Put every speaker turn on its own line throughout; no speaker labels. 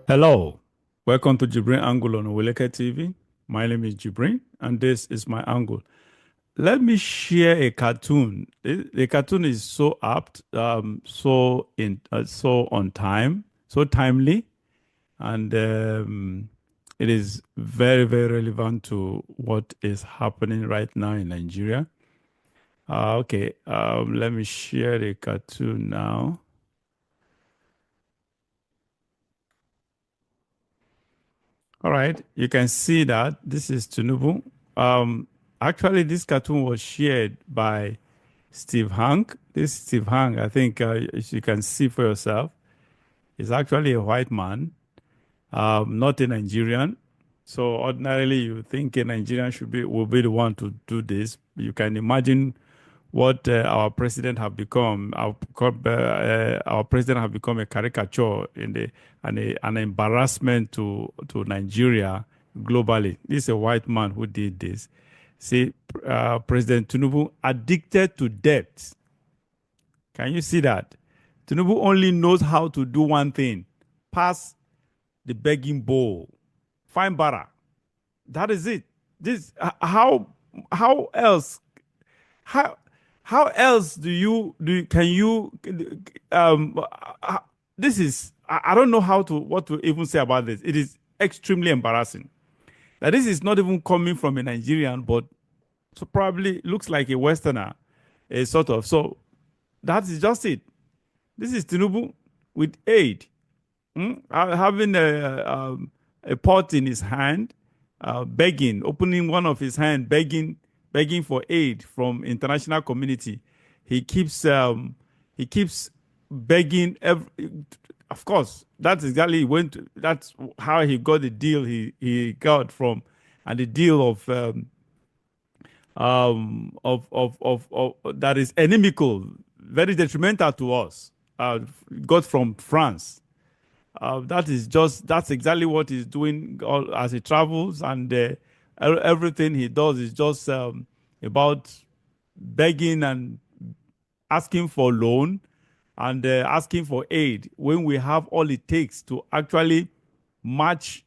Hello, welcome to JIBRIN Angle on Oweleke TV. My name is JIBRIN, and this is my angle. Let me share a cartoon. The cartoon is so apt, so on time, so timely, and it is very, very relevant to what is happening right now in Nigeria. Okay, let me share the cartoon now. All right, you can see that this is Tinubu. Actually, this cartoon was shared by Steve Hank. This Steve Hank, I think, as you can see for yourself, is actually a white man, not a Nigerian. So ordinarily, you think a Nigerian will be the one to do this. You can imagine what our president have become. Our president have become a caricature in an embarrassment to Nigeria globally. This is a white man who did this. See, President Tinubu addicted to debt. Can you see that? Tinubu only knows how to do one thing: pass the begging bowl, find bara. That is it. This how else how how else can you uh, this is I don't know what to even say about this. It is extremely embarrassing that this is not even coming from a Nigerian, but so probably looks like a Westerner, a sort of. So that is just it. This is Tinubu with aid, having a pot in his hand, begging, opening one of his hand, begging for aid from international community. He keeps begging. Of course, that's exactly that's how he got the deal he got from, and the deal of that is inimical, very detrimental to us. Got from France. That's exactly what he's doing as he travels, and everything he does is just about begging and asking for loan and asking for aid when we have all it takes to actually match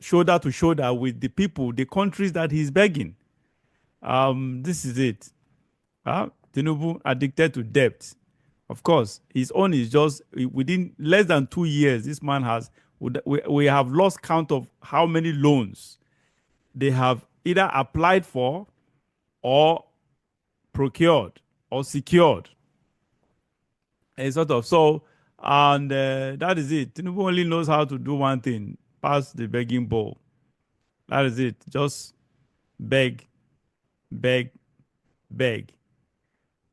shoulder to shoulder with the people, the countries that he's begging. This is it. Tinubu addicted to debt. Of course, his own is just within less than 2 years. This man we have lost count of how many loans they have either applied for or procured or secured. A sort of so, and that is it. Tinubu only knows how to do one thing: pass the begging bowl. That is it. Just beg, beg, beg.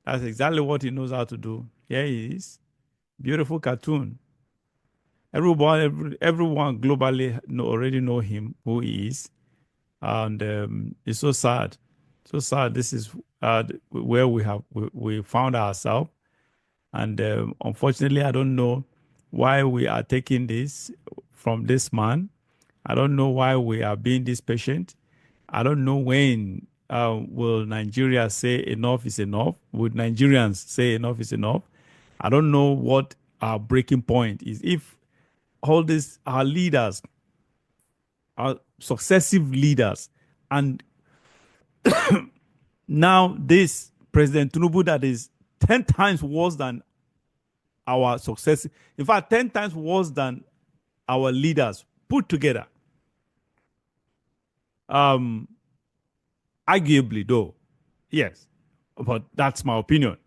That's exactly what he knows how to do. Here he is. Beautiful cartoon. Everyone globally already know him, who he is. And it's so sad. So sad. This is where we found ourselves. And unfortunately, I don't know why we are taking this from this man. I don't know why we are being this patient. I don't know when will Nigeria say enough is enough? Would Nigerians say enough is enough? I don't know what our breaking point is. If all these our leaders, our successive leaders, and now this President Tinubu that is 10 times worse than our success, in fact, 10 times worse than our leaders put together. Arguably, though, yes, but that's my opinion.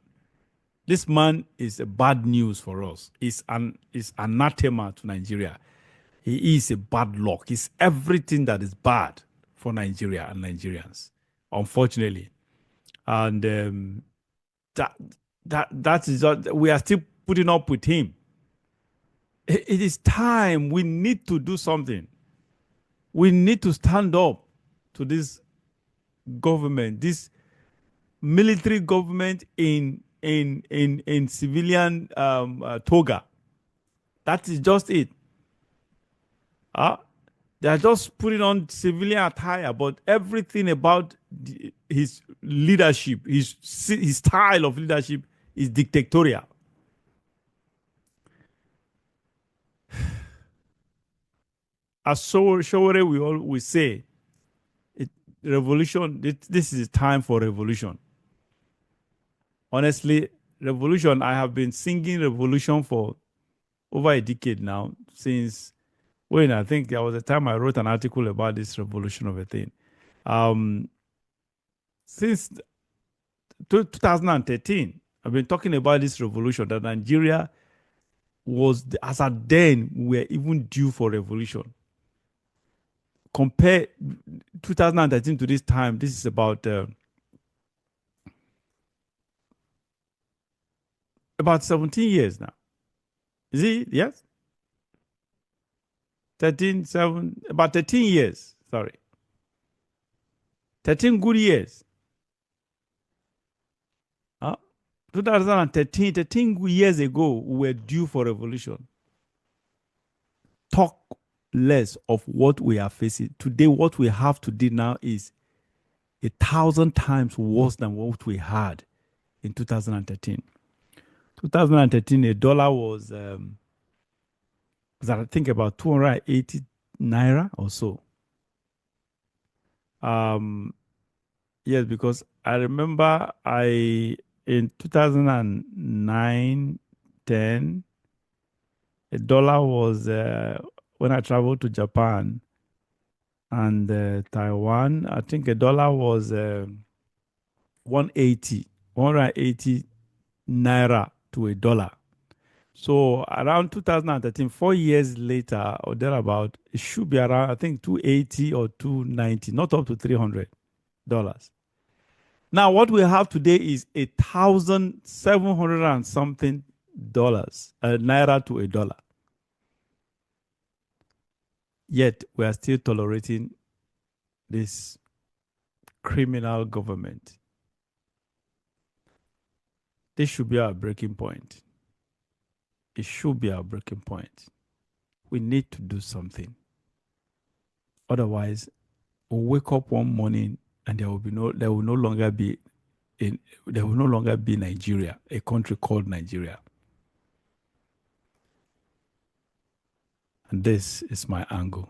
This man is a bad news for us. Is anathema to Nigeria. He is a bad luck. He's everything that is bad for Nigeria and Nigerians, unfortunately. And that is we are still putting up with him. It is time. We need to do something. We need to stand up to this government, this military government in civilian toga. That is just it. They are just putting on civilian attire, but everything about his leadership, his style of leadership is dictatorial. as Showore we always say, revolution, this is time for revolution. Honestly, revolution, I have been singing revolution for over a decade now, since when I think there was a time I wrote an article about this revolution of a thing. Since 2013, I've been talking about this revolution, that Nigeria was, as at then, we were even due for revolution. Compare 2013 to this time, this is about 17 years now. Is it? Yes? about 13 years. Sorry. 13 good years. 13 good years ago, we were due for revolution. Talk less of what we are facing. Today, what we have today now is 1,000 times worse than what we had in 2013. 2013, a dollar was I think about 280 naira or so. Yes, because I remember in 2009, 10, a dollar was when I traveled to Japan and Taiwan, I think a dollar was 180 naira to a dollar. So around 2013, 4 years later or thereabout, it should be around, I think, 280 or 290, not up to $300. Now, what we have today is 1,700 and something dollars, naira to a dollar. Yet we are still tolerating this criminal government. This should be our breaking point. It should be our breaking point. We need to do something. Otherwise, we'll wake up one morning and there will no longer be Nigeria, a country called Nigeria. And this is my angle.